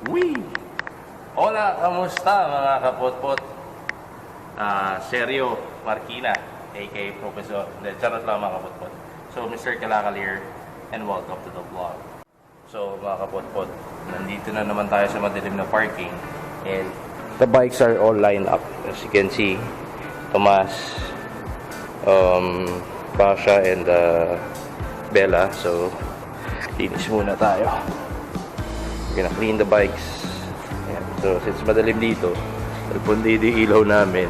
Wee! Hola, kamusta mga kapotpot? Sergio Marquina, aka Professor. Charot lang mga kapotpot. So, Mr. Kalakalir, and welcome to the vlog. So, mga kapotpot, nandito na naman tayo sa madilim na parking. And the bikes are all lined up. As you can see, Tomas, Pasha, and Bella. So, linis muna tayo. We're gonna clean the bikes. Ayan. So, since madilim dito, pundi yung ilaw namin.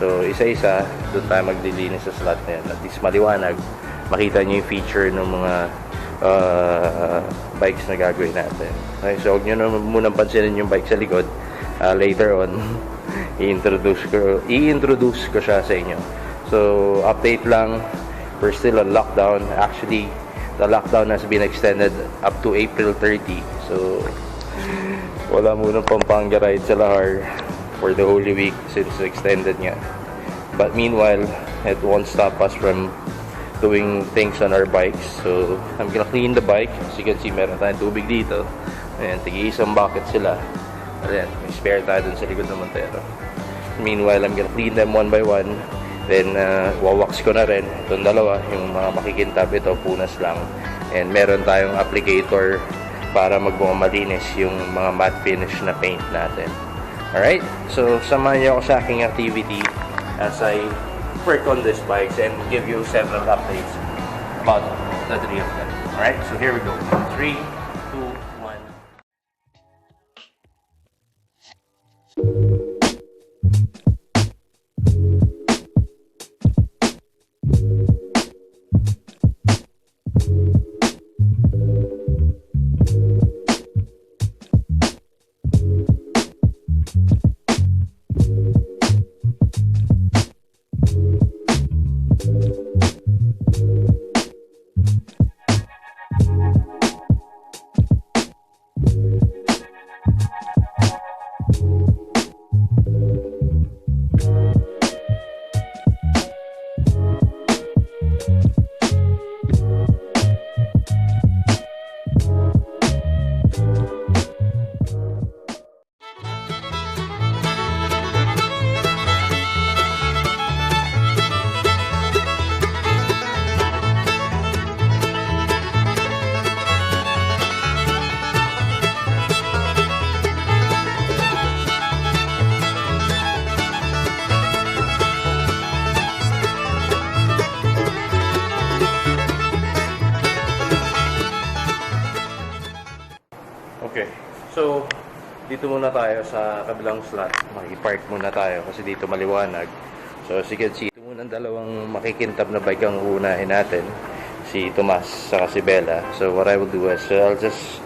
So, isa-isa, doon tayo maglilinis sa slot na yan. At least maliwanag, makita nyo yung feature ng mga bikes na gagawin natin. Okay, so, huwag nyo na munang pansinin yung bike sa likod. Later on, i-introduce ko siya sa inyo. So, update lang, we're still on lockdown. Actually, the lockdown has been extended up to April 30. So, wala munang Pampanga ride sa Lahar for the Holy Week since extended nga. But meanwhile, it won't stop us from doing things on our bikes. So, I'm gonna clean the bike. As you can see, meron tayong tubig dito. Ayan, tig-iisang bucket sila. Ayan, may spare tayo dun sa likod ng Montero. Meanwhile, I'm gonna clean them one by one. Then, wawax ko na rin itong dalawa, yung mga makikintab. Ito, punas lang. And meron tayong applicator para magbunga malinis yung mga matte finish na paint natin. Alright? So, samahan niyo ako sa aking activity as I work on these bikes and give you several updates about the three of them. Alright? So, here we go. 3, 2, 1. Okay, so dito muna tayo sa kabilang slot. Maki-park muna tayo kasi dito maliwanag. So as you can see, ito muna ang dalawang makikintab na bike ang uunahin natin, si Tomas saka si Bella. So what I will do is I'll just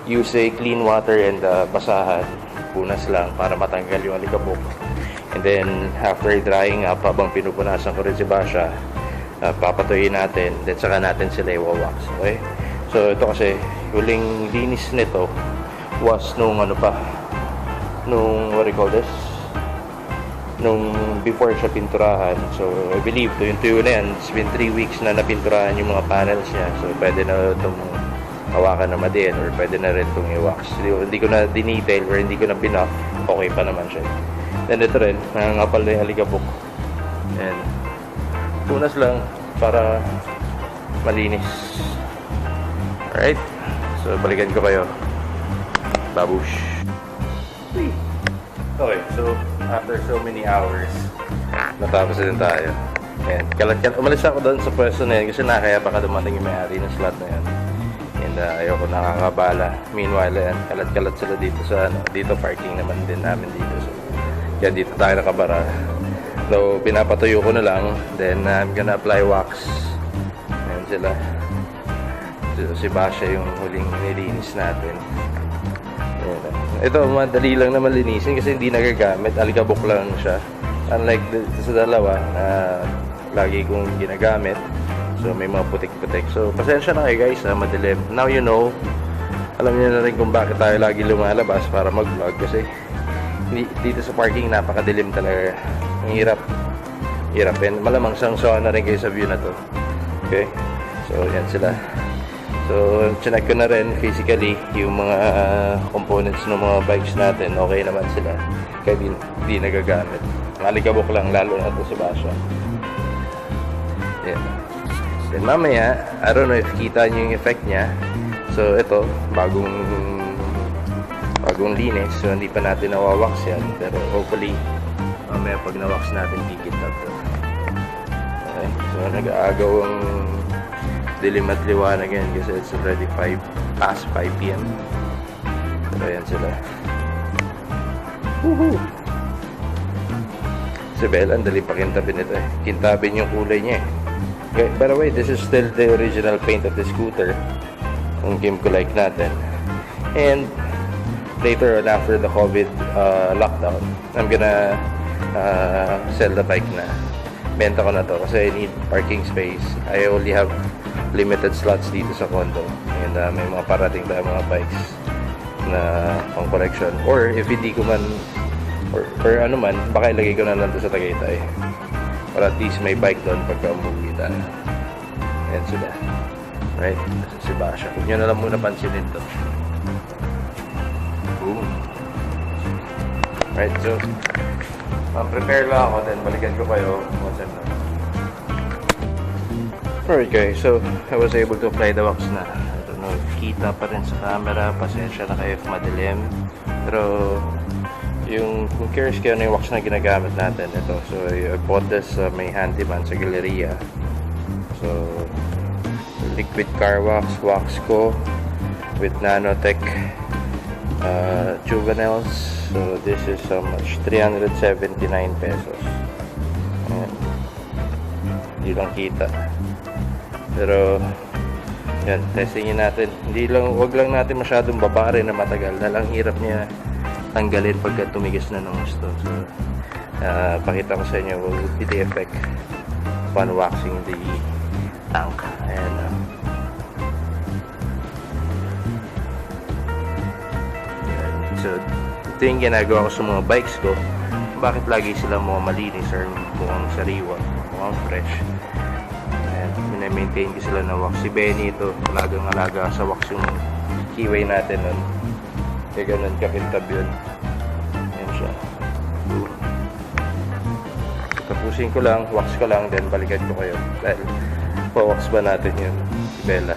use a clean water and basahan, punas lang para matanggal yung alikabok. And then after drying up, habang pinupunasan ko rin si Basha, papatuyin natin, then saka natin sila i-wax. Okay? So ito kasi huling linis nito was nung ano pa, nung what do you call this, nung before siya pinturahan. So I believe yung tuyo na yan, it's been 3 weeks na napinturahan yung mga panels niya. So pwede na itong hawakan naman din, or pwede na rin itong i-wax. Hindi ko na dinetail or hindi ko na binoff, okay pa naman siya. Then ito rin, nangangapal na yung alikabok, and punas lang para malinis. Alright, so balikan ko kayo. Babush. Okay, so after so many hours, natapos din tayo. And kalat-kalat, umalis ako doon sa pwesto na yun kasi nakaya baka dumating yung may-ari ng slot na yun. And ayoko nakakabala. Meanwhile, yan, kalat-kalat sila dito sa dito parking naman din namin dito. So, yan dito tayo nakabara. So, pinapatuyo ko na lang. Then, I'm gonna apply wax. Ayan sila. Si Basha yung huling nilinis natin. Ito, madali lang naman linisin kasi hindi nagagamit. Alikabok lang siya. Unlike sa dalawa na lagi kong ginagamit. So, may mga putik-putik. So, pasensya na kayo guys, madilim. Now you know, alam niyo na rin kung bakit tayo lagi lumalabas para mag-vlog. Kasi dito sa parking, napakadilim talaga. Ang hirap. And malamang sang na rin kayo sa view na to. Okay? So, yan sila. So, chinek ko na rin physically yung mga components ng mga bikes natin. Okay naman sila. Kaya di nagagamit. Malikabok lang, lalo na ito si Basha. Yeah. Then mamaya, I don't know if kita nyo yung effect niya. So, ito, bagong linis. So, hindi pa natin nawawax yan. Pero hopefully, mamaya pag nawax natin, kikita to. Okay. So, nag-aagaw ang dilim at liwanag yan kasi it's already past 5 p.m. Pero ayan sila. Woohoo! Si Bella, ang dali pa kintabin ito eh. Kintabin yung kulay niya eh. Okay, by the way, this is still the original paint of the scooter. Ang Kimco-like natin. And later on, after the COVID lockdown, I'm gonna sell the bike na. Benta ko na to kasi I need parking space. I only have limited slots dito sa condo. And may mga parating tayo mga bikes na pang collection. Or if hindi ko man, or ano man, baka ilagay ko na lang to sa Tagaytay. Para at least may bike doon pagka umuwi tayo. Ayan sila. Right? Si Basha. Huwag nyo na lang muna pansinin to. Boom. Right, so prepare lang ako, then balikan ko kayo once I'm done. Alright guys, so I was able to apply the wax na. I don't know if kita pa rin sa camera, pasensya na kayo if madilim. Pero kung curious kayo na yung wax na ginagamit natin, ito. So I bought this may handyman sa Galleria. So liquid car wax ko with nanotech juveniles. So this is how much? 379 pesos. Ayan. Hindi lang kita. Pero yan, testingin natin. Wag lang natin masyadong babari na matagal. Dalang hirap niya tanggalin pagka tumigas na ng gusto. So pakita ko sa inyo what would be the effect upon waxing the tank. Ayan. So ito yung ginagawa ko sa mga bikes ko. Bakit lagi sila mukhang malinis or mukhang sariwa, mukhang fresh. Ayan, minamaintain ko sila na wax. Si Benny ito, alagang-alaga sa wax yung keyway natin nun. Kaya ganun kakintab yun. Ayan siya. So, tapusin ko lang, wax ko lang, then balikan ko kayo. Dahil pa-wax ba natin yun, Bella.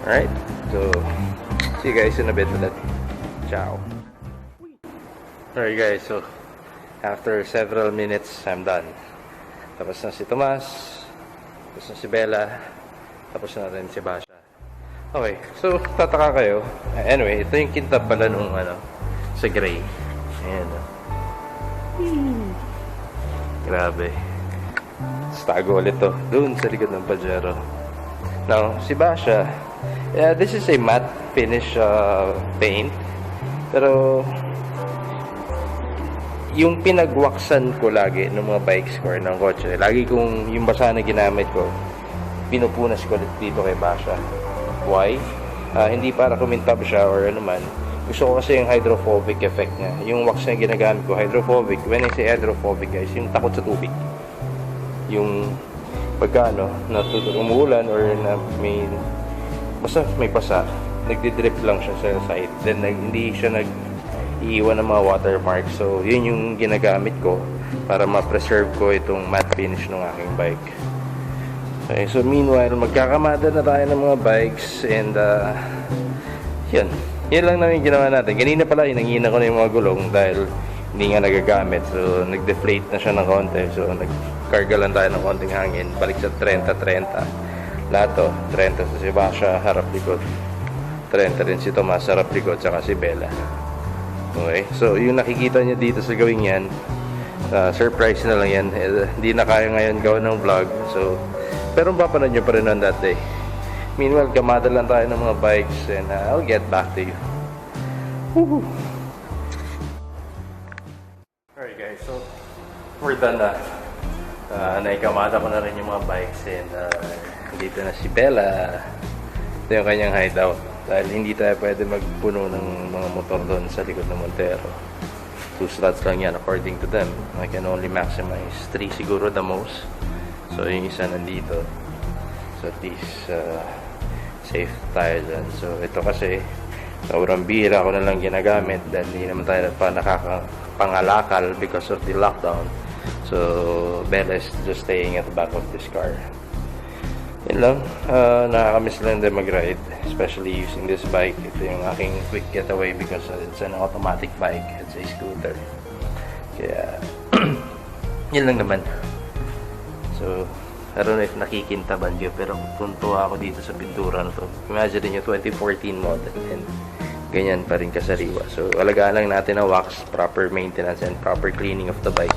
Alright, so see you guys in a bit ulit. Ciao. Alright guys, so after several minutes, I'm done. Tapos na si Tomas, tapos na si Bella, tapos na rin si Basha. Okay, so tataka kayo. Anyway, ito yung kintab pala nung sa gray. Ayan. Grabe. Tago ulit to. Doon sa likod ng Pajero. Now, si Basha, this is a matte finish paint. Pero yung pinagwaksan ko lagi ng mga bikes ko or ng kotse, lagi kong yung basa na ginamit ko, pinupunas ko dito kay Basha. Why? Hindi para kumintab siya or ano man. Gusto ko kasi yung hydrophobic effect niya. Yung wax na ginagamit ko, hydrophobic. When I say hydrophobic guys, yung takot sa tubig. Yung pagka umuulan or na basta may basa, nagdi-drip lang siya sa side. Then hindi siya iiwan ng mga watermark. So yun yung ginagamit ko para ma-preserve ko itong matte finish ng aking bike. Okay, so meanwhile magkakamada na tayo ng mga bikes and yun lang namin ginawa natin. Kanina pala hinangina ko na yung mga gulong dahil hindi nga nagagamit. So nag-deflate na siya ng konti. So nagkarga lang tayo ng konting hangin. Balik sa 30-30 lahat to. 30 sa si Basha, harap likod. 30 rin si Tomas, harap likod, saka si Bella. Okay, so yung nakikita niya dito sa gawing yan, surprise na lang yan. Hindi na kaya ngayon gawin ng vlog. So, pero mapapanood nyo pa rin on that day. Meanwhile, gamada lang tayo ng mga bikes and I'll get back to you. Woohoo! Alright guys, so we're done na. Naikamada ko na rin yung mga bikes and dito na si Bella. Ito yung kanyang hideout. Dahil hindi tayo pwede magpuno ng mga motor doon sa likod ng Montero. 2 slots lang yan according to them. I can only maximize 3 siguro the most. So yung isa nandito. So at least safe tayo dyan. So ito kasi sobrang bihira ko na lang ginagamit dahil hindi naman tayo pa nakakapangalakal because of the lockdown. So Bella is just staying at the back of this car. Yun lang, nakakamiss lang din mag-ride, especially using this bike. Ito yung aking quick getaway because it's an automatic bike, it's a scooter. Kaya yun lang naman. So I don't know if nakikintaban nyo, pero tuntua ako dito sa pintura na to. Imagine nyo, 2014 model and ganyan pa rin kasariwa. So alagaan lang natin ang wax, proper maintenance and proper cleaning of the bike.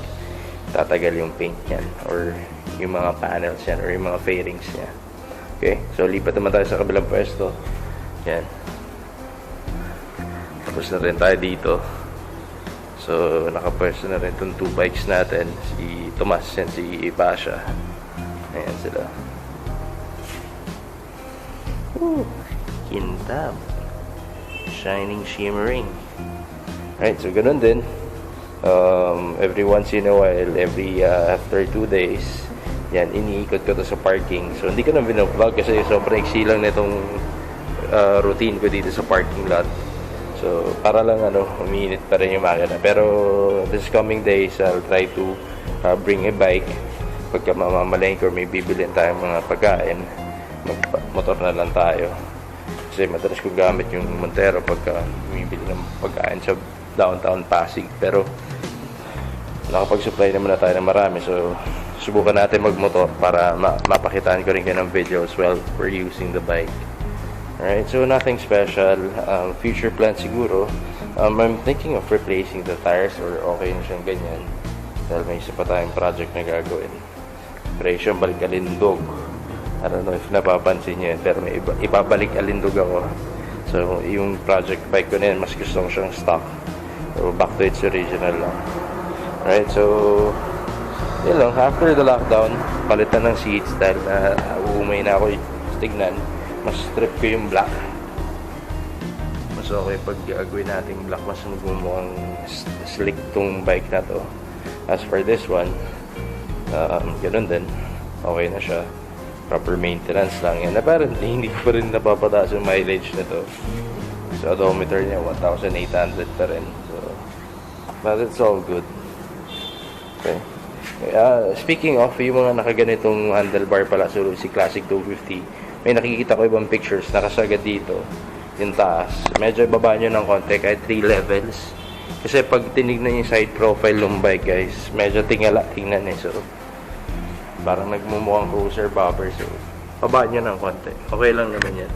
Tatagal yung paint yan or yung mga panels yan or yung mga fairings niya. Okay, so lipat naman tayo sa kabilang pwesto. Yan. Tapos na rin tayo dito. So nakapwesto na rin itong 2 bikes natin, si Tomas and si Pasha. Ayan sila. Kintab. Shining, shimmering. Alright, so ganun din. Every once in a while, after 2 days, yan, iniikot ko to sa parking. So hindi ko na vlog kasi sobrang iksi lang nitong routine ko dito sa parking lot. So para lang uminit pa rin yung makina. Pero this coming days, I'll try to bring a bike. Pagka mamamalengke or may bibilin tayong mga pagkain, motor na lang tayo. Kasi madalas ko gamit yung Montero pagka bumibili ng pagkain sa downtown Pasig. Pero nakapag-supply naman na tayo ng marami. So subukan natin magmotor para mapakitaan ko rin kayo ng videos while we're using the bike. Alright, so nothing special. Future plan siguro, I'm thinking of replacing the tires or okay na siyang ganyan. Dahil may isa pa tayong project na gagawin. Operation Balik Alindog. I don't know if napapansin nyo yun, pero may ibabalik alindog ako. So yung project bike ko na yun, mas gusto ko siyang stock. So back to its original lang. Alright, so yun lang, after the lockdown, palitan ng seats dahil uumay na ako tignan. Mas strip ko yung black. Mas okay pag gagawin natin black, mas magmumukhang slick tong bike na to. As for this one, ganun din, okay na siya, proper maintenance lang yan. Apparently hindi ko pa rin napapataas yung mileage na to. So odometer niya 1,800 pa rin, so but it's all good. Okay, speaking of yung mga nakaganitong handlebar pala, so si Classic 250, may nakikita ko ibang pictures nakasagad dito yung taas, medyo ibaba nyo ng konti kahit 3 levels. Kasi pag tinignan yung side profile ng bike guys, medyo tingnan eh. So parang nagmumukhang cruiser bumper. So baba nyo ng konti, okay lang naman yan.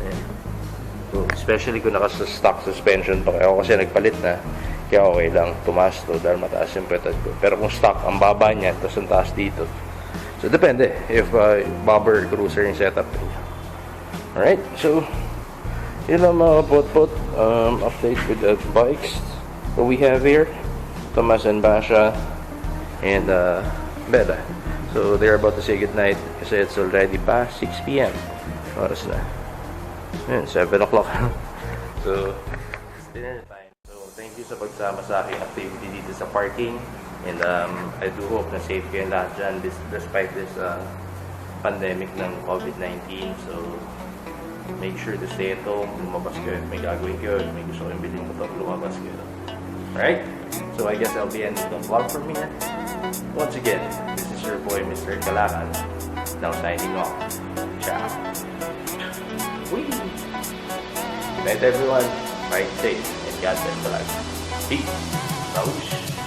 So, especially kung naka-stock suspension pa kayo, kasi nagpalit na, kaya okay lang, tumaas to dahil mataas yung petad ko. Pero kung stock, ang baba niya, tapos ang taas dito. So depende if bumper cruiser yung setup niya. Alright, so yun lang mga potpot, update with the bikes that we have here. Tomas and Basha and Bella. So they're about to say goodnight kasi it's already past 6 p.m. Oras na. Yun, 7 o'clock. So, dinner time. So, thank you sa pagsama sa aking activity dito sa parking. And I do hope na safe kayo lahat dyan despite this pandemic ng COVID-19. So, make sure to stay at home. Lumabas kayo. May gagawin kayo. May gusto kayong bilhin mo ito. Lumabas kayo. Alright? So, I guess I'll be ending the vlog from here. Once again, this is your boy, Mr. Kalakan. Now signing off. Ciao. Whee! Good night, everyone. Ride safe and God bless the life. Peace. Bye.